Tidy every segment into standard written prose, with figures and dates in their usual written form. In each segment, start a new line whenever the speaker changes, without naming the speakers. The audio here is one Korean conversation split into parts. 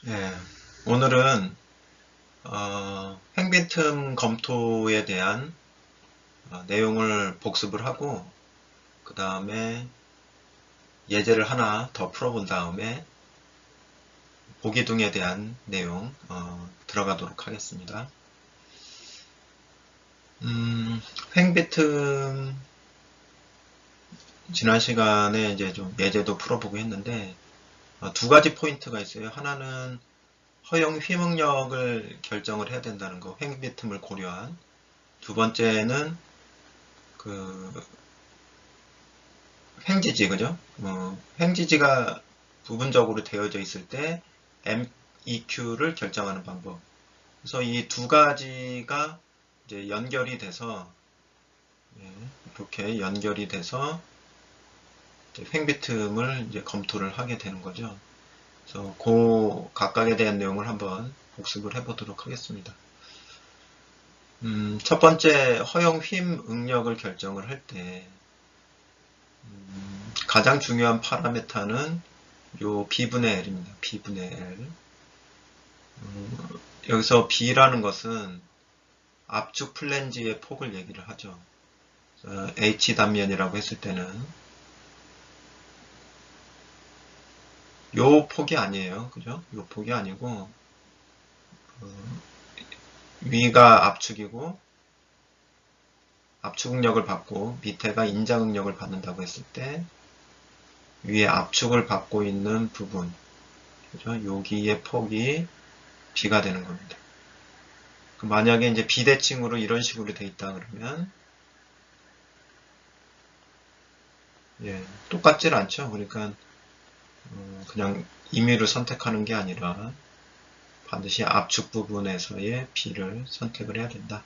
예, 오늘은 횡빈틈 검토에 대한 내용을 복습을 하고 그 다음에 예제를 하나 더 풀어본 다음에 보기둥에 대한 내용 들어가도록 하겠습니다. 횡빈틈 지난 시간에 이제 좀 예제도 풀어보고 했는데 두 가지 포인트가 있어요. 하나는 허용 휘응력을 결정을 해야 된다는 거, 횡빈틈을 고려한. 두 번째는 그 횡지지, 그죠? 횡지지가 부분적으로 되어져 있을 때 MEQ를 결정하는 방법. 그래서 이 두 가지가 이제 연결이 돼서 이렇게 연결이 돼서 이제 횡비틈을 이제 검토를 하게 되는 거죠. 그래서 그 각각에 대한 내용을 한번 복습을 해보도록 하겠습니다. 첫 번째 허용 휨 응력을 결정을 할 때 가장 중요한 파라메타는 요 B분의 L입니다. B분의 L. 여기서 B라는 것은 압축 플랜지의 폭을 얘기를 하죠. H 단면이라고 했을 때는 요 폭이 아니에요. 그죠? 요 폭이 아니고 위가 압축이고 압축 응력을 받고 밑에가 인장 응력을 받는다고 했을 때 위에 압축을 받고 있는 부분, 그죠? 여기의 폭이 B가 되는 겁니다. 만약에 이제 비대칭으로 이런 식으로 돼 있다 그러면 똑같질 않죠. 그러니까 그냥 임의로 선택하는 게 아니라 반드시 압축 부분에서의 B를 선택을 해야 된다.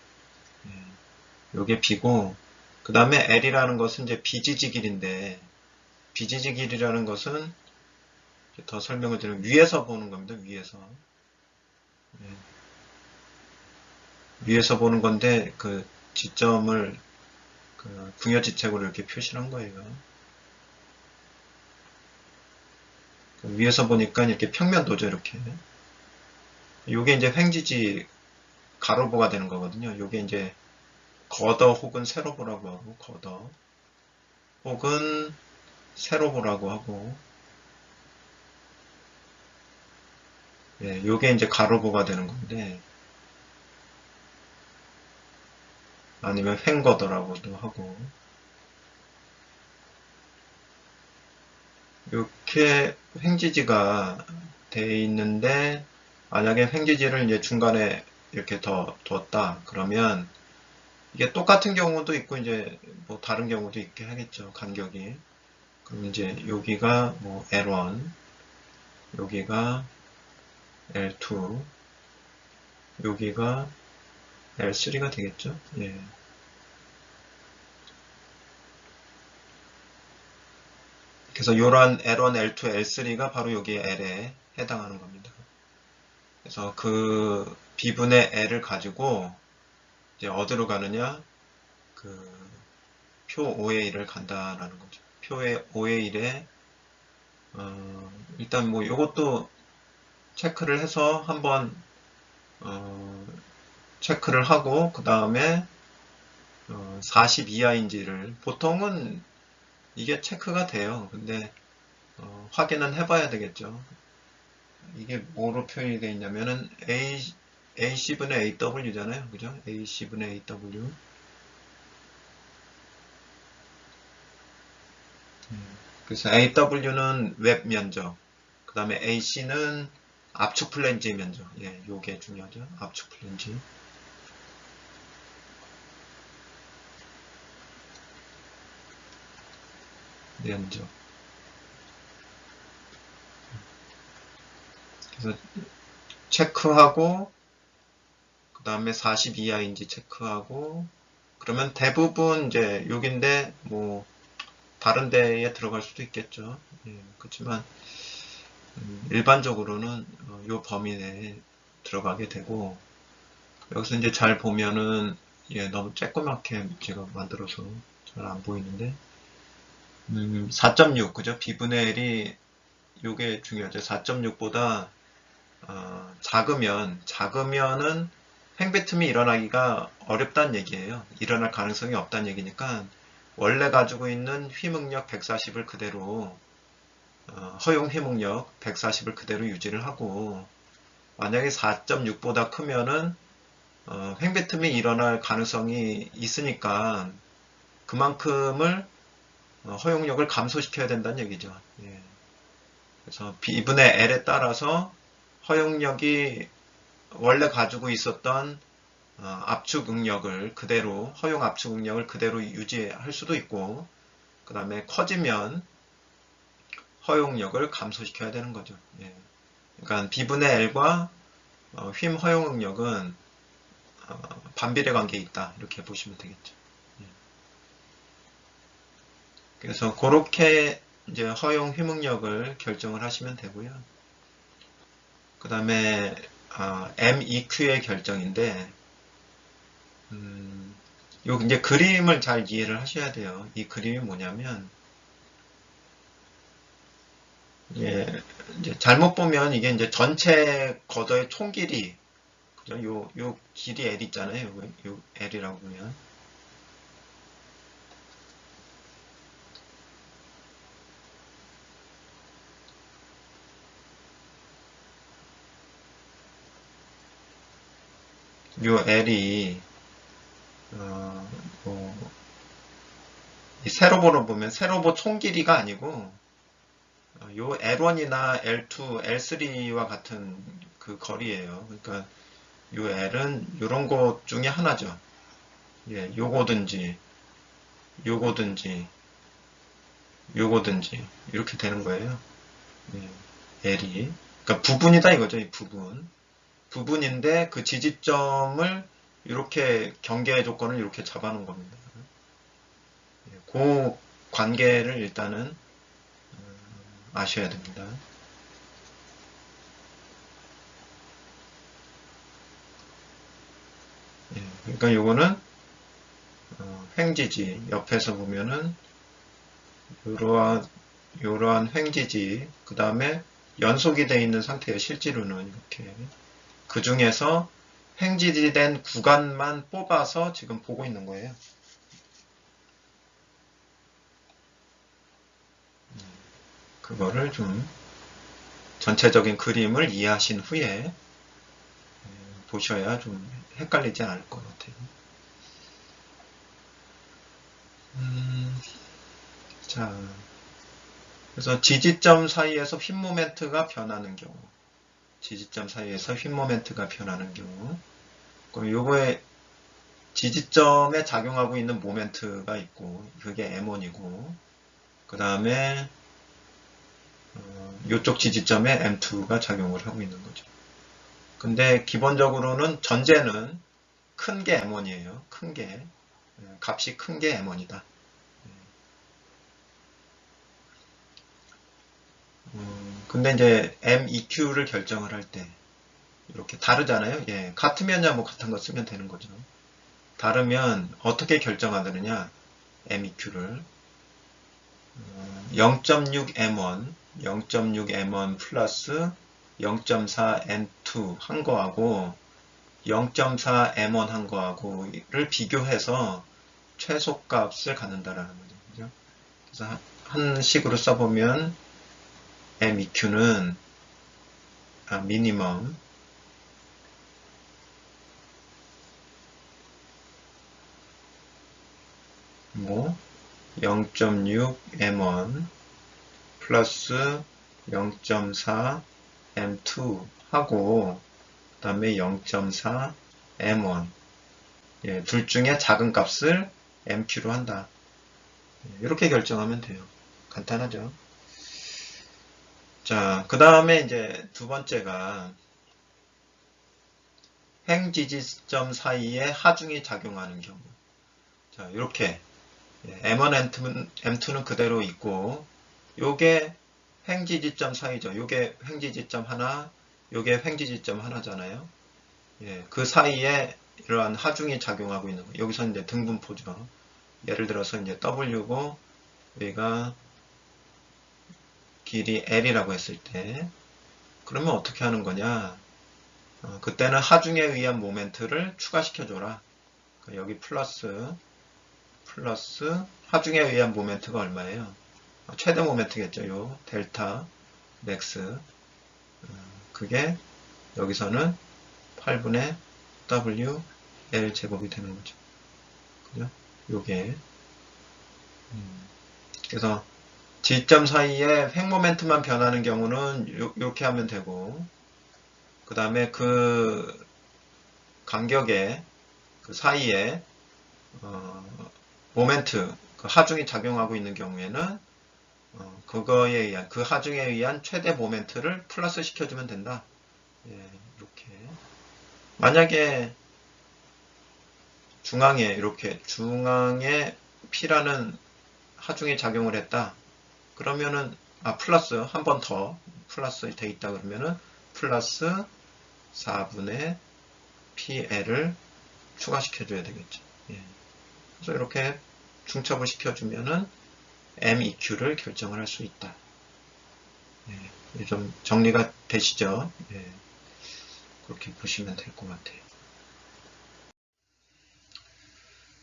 요게 B고, 그 다음에 L이라는 것은 이제 비지지 길인데, 비지지 길이라는 것은 더 설명을 드리면 위에서 보는 겁니다. 위에서 보는 건데 그 지점을 그 궁여지책으로 이렇게 표시한 거예요. 위에서 보니까 이렇게 평면도죠. 이렇게. 요게 이제 횡지지 가로보가 되는 거거든요. 요게 이제 거더 혹은 세로보라고 하고, 거더 혹은 세로보라고 하고, 요게 이제 가로보가 되는 건데, 아니면 횡거더라고도 하고, 이렇게 횡지지가 돼 있는데, 만약에 횡지지를 이제 중간에 이렇게 더 뒀다 그러면 이게 똑같은 경우도 있고 이제 뭐 다른 경우도 있게 하겠죠. 간격이. 그럼 이제 여기가 뭐 L1, 여기가 L2, 여기가 L3가 되겠죠. 예. 그래서 요런 L1, L2, L3가 바로 여기 L에 해당하는 겁니다. 그래서 그 B분의 L을 가지고 이제 어디로 가느냐? 그 표 5의 1을 간다라는 거죠. 표의 5의 1에 일단 뭐 요것도 체크를 해서 한번 체크를 하고 그 다음에 40 이하인지를 보통은 이게 체크가 돼요. 근데 확인은 해봐야 되겠죠. 이게 뭐로 표현이 되어 있냐면은 AC분의 AW잖아요. 그죠? AC분의 AW. 그래서 AW는 웹 면적, 그 다음에 AC는 압축 플랜지 면적. 예, 요게 중요하죠. 압축 플랜지 면적. 그래서 체크하고, 그 다음에 40 이하인지 체크하고, 그러면 대부분 이제 여긴데, 뭐, 다른 데에 들어갈 수도 있겠죠. 예, 그렇지만, 일반적으로는 요 범위 내에 들어가게 되고, 여기서 이제 잘 보면은, 예, 너무 쬐끄맣게 제가 만들어서 잘 안 보이는데, 4.6, 그죠? B분의 1이 요게 중요하죠. 4.6보다 작으면은 횡배틈이 일어나기가 어렵다는 얘기예요. 일어날 가능성이 없다는 얘기니까 원래 가지고 있는 휘묵력 140을 그대로 허용 휘묵력 140을 그대로 유지를 하고, 만약에 4.6보다 크면은 횡배틈이 일어날 가능성이 있으니까 그만큼을 허용력을 감소시켜야 된다는 얘기죠. 예. 그래서 B분의 L에 따라서 허용력이 원래 가지고 있었던 압축 응력을 그대로, 허용 압축 응력을 그대로 유지할 수도 있고, 그 다음에 커지면 허용력을 감소시켜야 되는 거죠. 예. 그러니까 B분의 L과 휨 허용 응력은 반비례 관계에 있다, 이렇게 보시면 되겠죠. 예. 그래서 그렇게 이제 허용 휨 응력을 결정을 하시면 되고요. 그 다음에 MEQ의 결정인데, 요 이제 그림을 잘 이해를 하셔야 돼요. 이 그림이 뭐냐면, 예, 이제 잘못 보면 이게 이제 전체 걷어의 총 길이, 그죠? 요 길이 L 있잖아요. 요 L이라고 보면. 요 L이, 이 세로보로 보면 세로보 총 길이가 아니고, 요 L1이나 L2, L3와 같은 그 거리예요. 그러니까 요 L은 요런 것 중에 하나죠. 예, 요거든지, 요거든지, 요거든지 이렇게 되는 거예요. 예, L이. 그러니까 부분이다 이거죠. 이 부분. 부분인데 그 지지점을 이렇게 경계 조건을 이렇게 잡아놓은 겁니다. 예, 그 관계를 일단은 아셔야 됩니다. 예, 그러니까 요거는 횡지지 옆에서 보면은 이러한 횡지지, 그 다음에 연속이 되어 있는 상태예요. 실제로는 이렇게. 그 중에서 횡지된 구간만 뽑아서 지금 보고 있는 거예요. 그거를 좀 전체적인 그림을 이해하신 후에 보셔야 좀 헷갈리지 않을 것 같아요. 자, 그래서 지지점 사이에서 휨 모멘트가 변하는 경우, 지지점 사이에서 휨 모멘트가 변하는 경우, 그럼 요거에 지지점에 작용하고 있는 모멘트가 있고, 그게 M1이고, 그 다음에 이쪽 지지점에 M2가 작용을 하고 있는 거죠. 근데 기본적으로는 전제는 큰 게 M1이에요. 큰 게, 값이 큰 게 M1이다. 근데 이제 MEQ를 결정을 할 때, 이렇게 다르잖아요. 예, 같으면야 뭐 같은 거 쓰면 되는 거죠. 다르면 어떻게 결정하느냐, MEQ를. 0.6M1, 0.6M1 플러스 0.4M2 한 거하고 0.4M1 한 거하고를 비교해서 최소값을 갖는다라는 거죠. 그죠? 그래서 한 식으로 써보면 MEQ는 미니멈 뭐 0.6M1 플러스 0.4M2 하고 그 다음에 0.4M1 예, 둘 중에 작은 값을 MQ로 한다. 이렇게 결정하면 돼요. 간단하죠. 자, 그 다음에 이제 두 번째가 행지지점 사이에 하중이 작용하는 경우. 자, 이렇게 M1, M2는 그대로 있고 요게 횡지지점 사이죠. 요게 횡지지점 하나, 요게 횡지지점 하나잖아요. 예, 그 사이에 이러한 하중이 작용하고 있는 거예요. 여기서 이제 등분포죠. 예를 들어서 이제 W고 여기가 길이 L이라고 했을 때 그러면 어떻게 하는 거냐? 그때는 하중에 의한 모멘트를 추가시켜줘라. 여기 플러스 하중에 의한 모멘트가 얼마예요? 최대 모멘트겠죠. 요 델타 맥스. 그게 여기서는 8분의 W L 제곱이 되는 거죠. 그죠? 요게. 그래서 지점 사이에 획 모멘트만 변하는 경우는 이렇게 하면 되고, 그 다음에 그 간격의 그 사이에 모멘트, 그 하중이 작용하고 있는 경우에는 그거에 의한, 그 하중에 의한 최대 모멘트를 플러스 시켜주면 된다. 예, 이렇게. 만약에 중앙에 P라는 하중이 작용을 했다. 그러면은, 플러스 한 번 더 플러스 돼 있다 그러면은 플러스 4분의 PL을 추가시켜줘야 되겠죠. 예. 그래서 이렇게 중첩을 시켜주면은 MEQ를 결정을 할 수 있다. 예. 좀 정리가 되시죠? 예. 그렇게 보시면 될 것 같아요.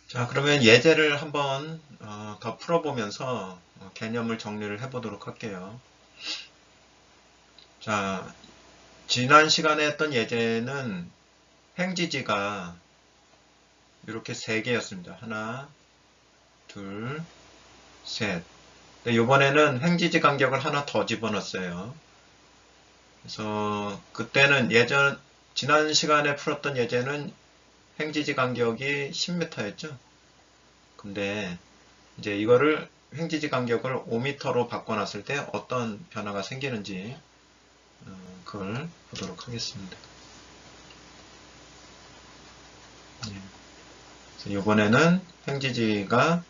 자, 그러면 예제를 한번 더 풀어보면서 개념을 정리를 해보도록 할게요. 자, 지난 시간에 했던 예제는 행지지가 이렇게 3개였습니다. 하나, 둘, 셋. 이번에는 행지지 간격을 하나 더 집어넣었어요. 그래서 그때는 지난 시간에 풀었던 예제는 행지지 간격이 10m였죠. 근데 이제 이거를 행지지 간격을 5m로 바꿔놨을 때 어떤 변화가 생기는지 그걸 보도록 하겠습니다. 그래서 이번에는 행지지가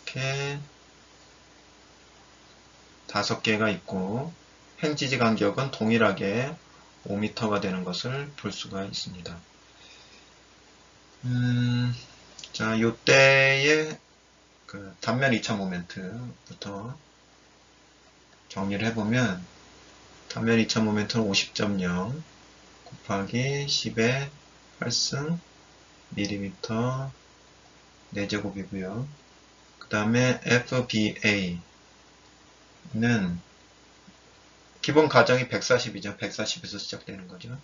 이렇게 5개가 있고 행지지 간격은 동일하게 5m가 되는 것을 볼 수가 있습니다. 자, 요때의 그 단면 2차 모멘트부터 정리를 해보면 단면 2차 모멘트는 50.0 곱하기 10의 8승 밀리미터 4제곱이고요. 그 다음에 FBA는 기본 가정이 140이죠. 140에서 시작되는 거죠.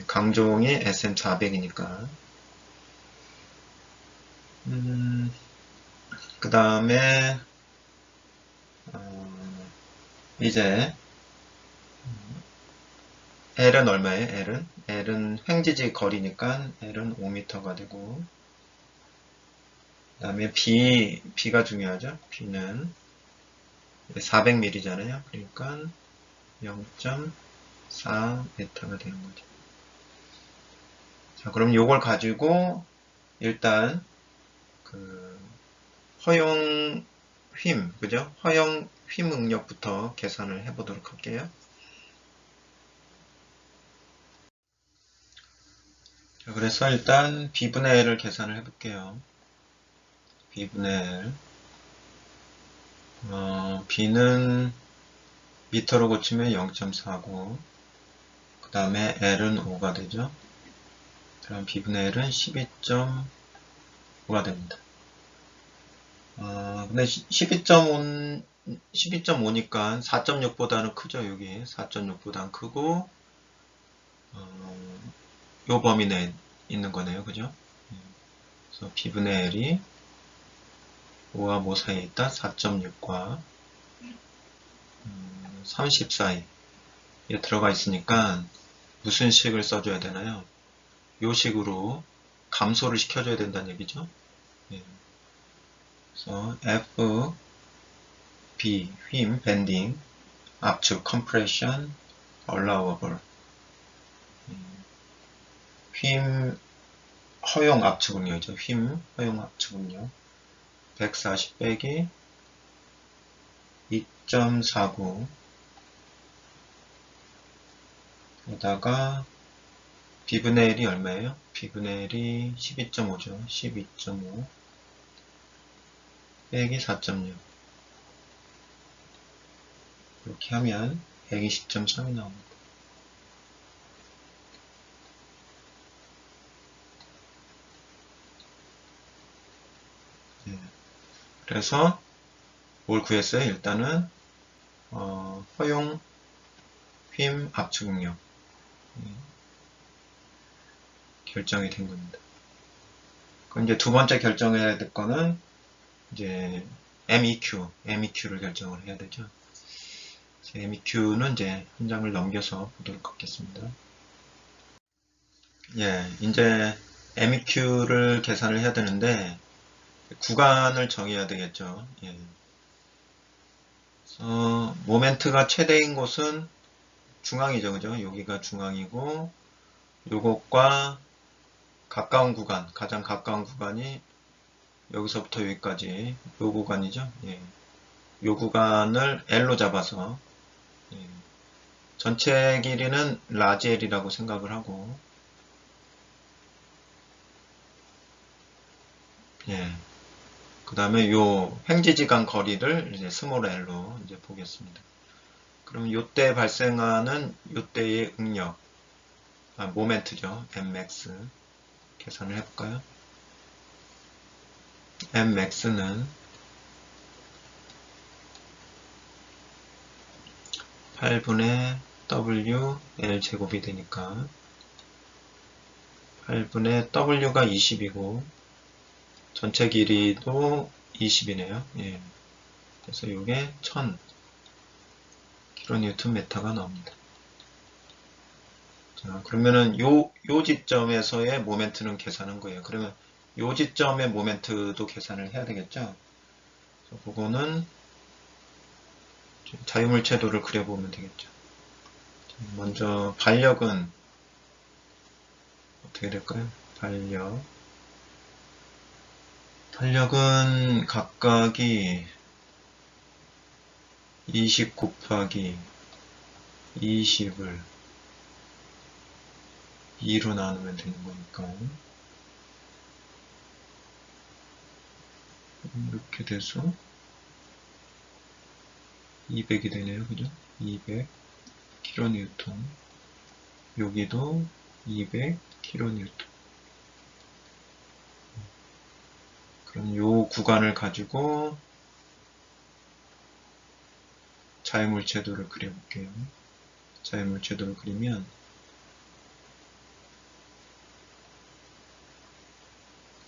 강종이 SM400이니까. 그 다음에 이제 L은 얼마예요? L은 횡지지 거리니까 L은 5m가 되고 그 다음에 B가 중요하죠. B는 400ml잖아요. 그러니까 0.4m가 되는 거죠. 자, 그럼 요걸 가지고 일단 그 허용 휨, 그죠? 허용 휨 응력부터 계산을 해보도록 할게요. 자, 그래서 일단 B분의 L을 계산을 해볼게요. B분의 L. B는 미터로 고치면 0.49. 그 다음에 L은 5가 되죠. 그럼 B분의 L은 12.5가 됩니다. 근데 12.5니까 4.6보다는 크죠, 여기. 4.6보다는 크고, 요 범위 내에 있는 거네요, 그죠? 그래서 B분의 L이 5와 5 사이에 있다. 4.6과 30 사이에 들어가 있으니까 무슨 식을 써줘야 되나요? 요 식으로 감소를 시켜줘야 된다는 얘기죠. 그래서 F, B, 휨, 밴딩, 압축, compression, allowable. 휨, 허용 압축응력이죠. 휨, 허용 압축응력. 140 빼기 2.49 에다가 B분의 1이 얼마예요? B분의 1이 12.5죠. 12.5 빼기 4.6 이렇게 하면 120.3이 나옵니다. 네. 그래서 뭘 구했어요? 일단은 허용 휨 압축 응력 결정이 된 겁니다. 그럼 이제 두 번째 결정해야 될 거는 이제 MEQ를 결정을 해야 되죠. MEQ는 이제 한 장을 넘겨서 보도록 하겠습니다. 예, 이제 MEQ를 계산을 해야 되는데 구간을 정해야 되겠죠. 예. 모멘트가 최대인 곳은 중앙이죠, 그죠? 여기가 중앙이고 요것과 가까운 구간, 가장 가까운 구간이 여기서부터 여기까지 요 구간이죠. 예. 요 구간을 L로 잡아서 예. 전체 길이는 라지 L이라고 생각을 하고 예. 그 다음에 요 횡지지간 거리를 이제 스몰 L로 이제 보겠습니다. 그럼 요때 발생하는 요때의 응력, 모멘트죠. Mmax 계산을 해볼까요? Mmax는 8분의 W L 제곱이 되니까 8분의 W가 20이고 전체 길이도 20이네요. 예. 그래서 이게 1000kNm가 나옵니다. 자, 그러면은 요 지점에서의 모멘트는 계산한 거예요. 그러면 요 지점의 모멘트도 계산을 해야 되겠죠? 그래서 그거는 자유물체도를 그려보면 되겠죠. 먼저 반력은 어떻게 될까요? 반력은 각각이 20 곱하기 20을 2로 나누면 되는 거니까 이렇게 돼서 200이 되네요. 그죠? 200kN. 여기도 200kN. 그럼 요 구간을 가지고 자유물체도를 그려볼게요. 자유물체도를 그리면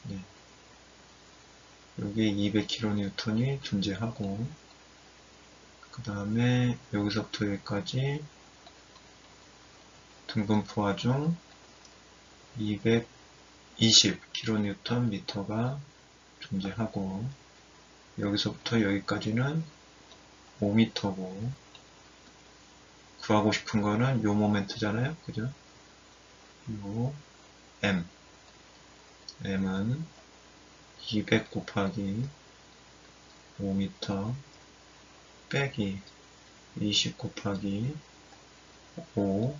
네. 여기 200kN이 존재하고 그 다음에 여기서부터 여기까지 등분포화 중 220kNm가 존재하고 여기서부터 여기까지는 5m고 구하고 싶은 거는 요 모멘트잖아요. 그죠? 요 M은 200 곱하기 5m 빼기 20 곱하기 5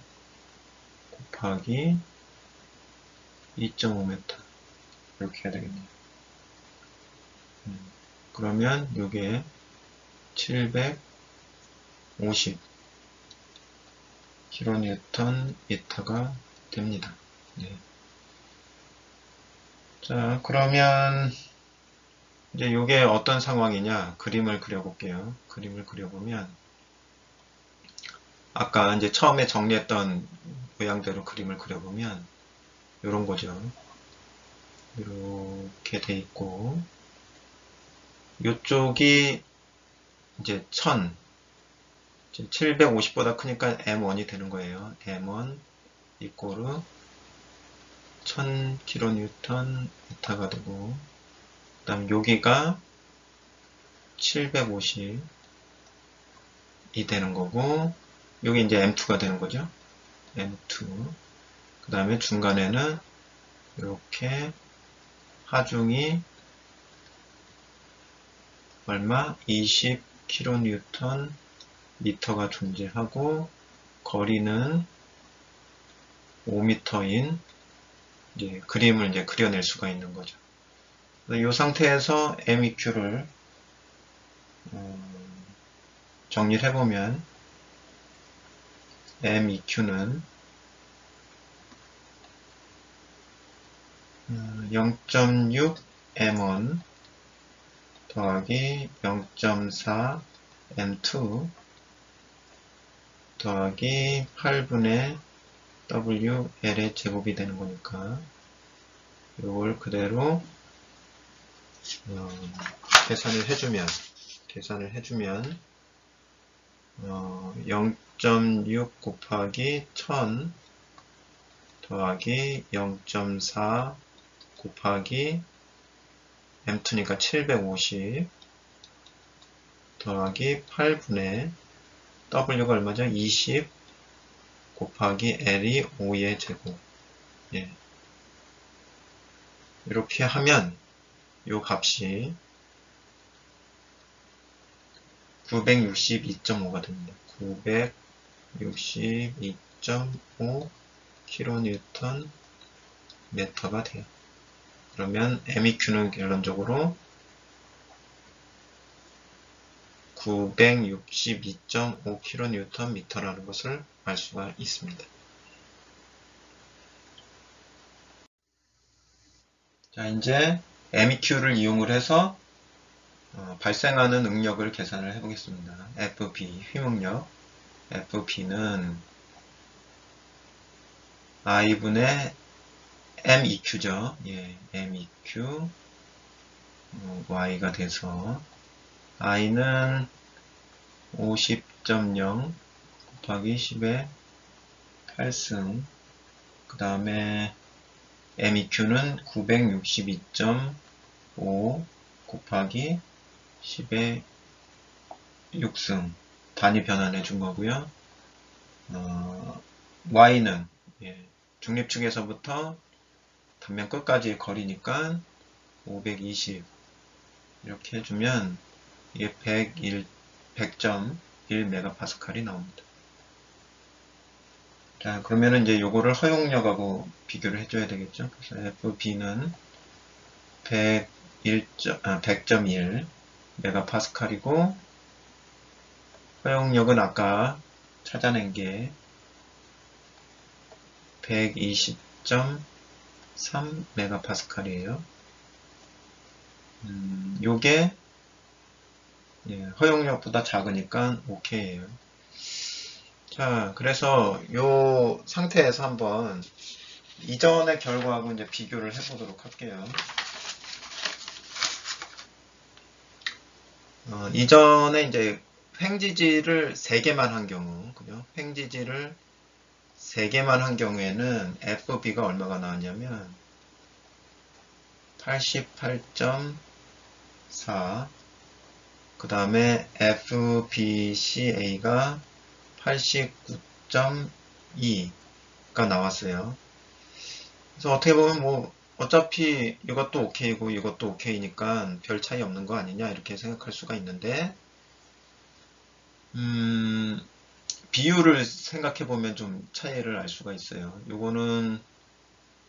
곱하기 2.5m 이렇게 해야 되겠네요. 그러면 이게 750kNm가 됩니다. 네. 자, 그러면 이제 이게 어떤 상황이냐 그림을 그려볼게요. 그림을 그려보면 아까 이제 처음에 정리했던 모양대로 그림을 그려보면 이런 거죠. 이렇게 돼 있고 이쪽이 이제 1000 750보다 크니까 M1이 되는 거예요. M1 이꼬르 1000kNm가 되고 그 다음 여기가 750이 되는 거고 여기 이제 M2가 되는 거죠. M2 그 다음에 중간에는 이렇게 하중이 얼마? 20kNm가 존재하고 거리는 5m인 이제 그림을 이제 그려낼 수가 있는 거죠. 이 상태에서 MEQ를 정리를 해보면 MEQ는 0.6 M1 더하기 0.4 M2 더하기 8분의 WL의 제곱이 되는 거니까 이걸 그대로 계산을 해주면 0.6 곱하기 1000 더하기 0.4 곱하기 M2니까 750 더하기 8분의 W가 얼마죠? 20 곱하기 L이 5의 제곱. 예. 이렇게 하면 요 값이 962.5가 됩니다. 962.5 kN m가 돼요. 그러면 MEQ는 결론적으로 962.5 kNm라는 것을 알 수가 있습니다. 자, 이제 MEQ를 이용을 해서 발생하는 응력을 계산을 해보겠습니다. FB, 휘응력. FB는 I분의 MEQ죠. 예, MEQ Y가 돼서 I는 50.0 곱하기 10의 8승 그 다음에 MEQ는 962.5 곱하기 10의 6승 단위 변환해 준 거고요. Y는 중립축에서부터 단면 끝까지 거리니까 520 이렇게 해주면 이게 100.1MPa이 나옵니다. 자, 그러면은 이제 요거를 허용력하고 비교를 해줘야 되겠죠. 그래서 FB는 100.1 MPa이고 허용력은 아까 찾아낸 게 120.3 MPa이에요. 요게 허용력보다 작으니까 OK예요. 자, 그래서 요 상태에서 한번 이전의 결과하고 이제 비교를 해보도록 할게요. 이전에 이제 횡지지를 3개만 한 경우, 그죠? 횡지지를 3개만 한 경우에는 FB가 얼마가 나왔냐면 88.4 그 다음에 FBCA가 89.2가 나왔어요. 그래서 어떻게 보면 뭐 어차피 이것도 OK고 이것도 OK니까 별 차이 없는 거 아니냐 이렇게 생각할 수가 있는데 비율을 생각해 보면 좀 차이를 알 수가 있어요. 요거는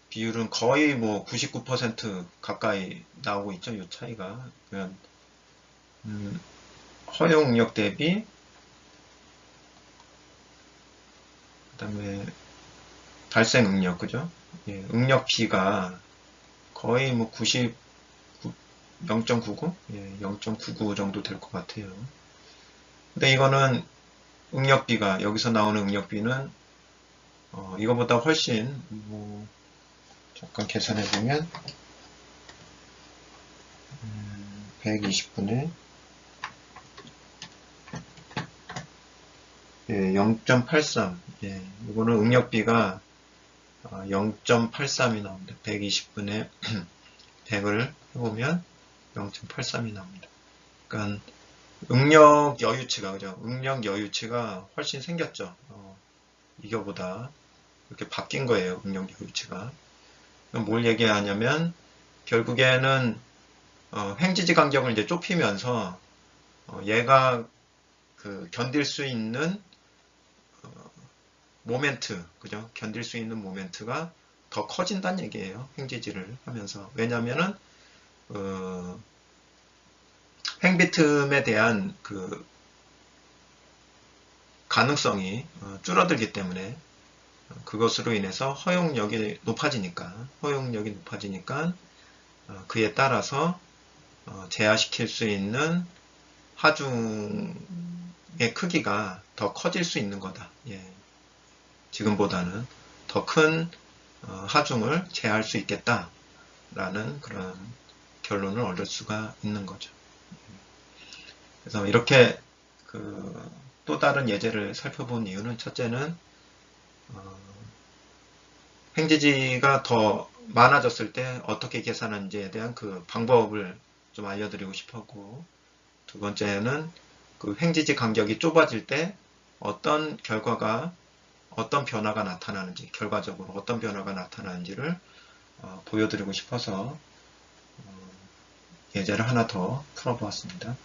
비율은 거의 뭐 99% 가까이 나오고 있죠. 이 차이가. 그냥 허용 응력 대비 그 다음에 발생 응력, 그죠? 예, 응력 B가 거의 뭐 0.99? 예, 0.99 정도 될 것 같아요. 근데 이거는 응력 B가, 여기서 나오는 응력 B는, 이거보다 훨씬, 잠깐 계산해보면, 120분의, 예, 0.83. 예, 이거는 응력 B가 0.83이 나옵니다. 120분의 100을 해보면 0.83이 나옵니다. 그러니까 응력 여유치가, 그죠? 응력 여유치가 훨씬 생겼죠. 이거보다 이렇게 바뀐 거예요. 응력 여유치가. 뭘 얘기하냐면 결국에는 횡지지 간격을 이제 좁히면서 얘가 그 견딜 수 있는 모멘트, 그죠? 견딜 수 있는 모멘트가 더 커진다는 얘기예요. 횡지지를 하면서. 왜냐면은 횡비틈에 대한 그 가능성이 줄어들기 때문에 그것으로 인해서 허용력이 높아지니까 그에 따라서 제어시킬 수 있는 하중의 크기가 더 커질 수 있는 거다. 예. 지금보다는 더 큰 하중을 제어할 수 있겠다라는 그런 결론을 얻을 수가 있는 거죠. 그래서 이렇게 또 다른 예제를 살펴본 이유는 첫째는 행지지가 더 많아졌을 때 어떻게 계산하는지에 대한 그 방법을 좀 알려드리고 싶었고, 두 번째는 그 행지지 간격이 좁아질 때 어떤 변화가 나타나는지, 결과적으로 어떤 변화가 나타나는지를 보여드리고 싶어서 예제를 하나 더 풀어보았습니다.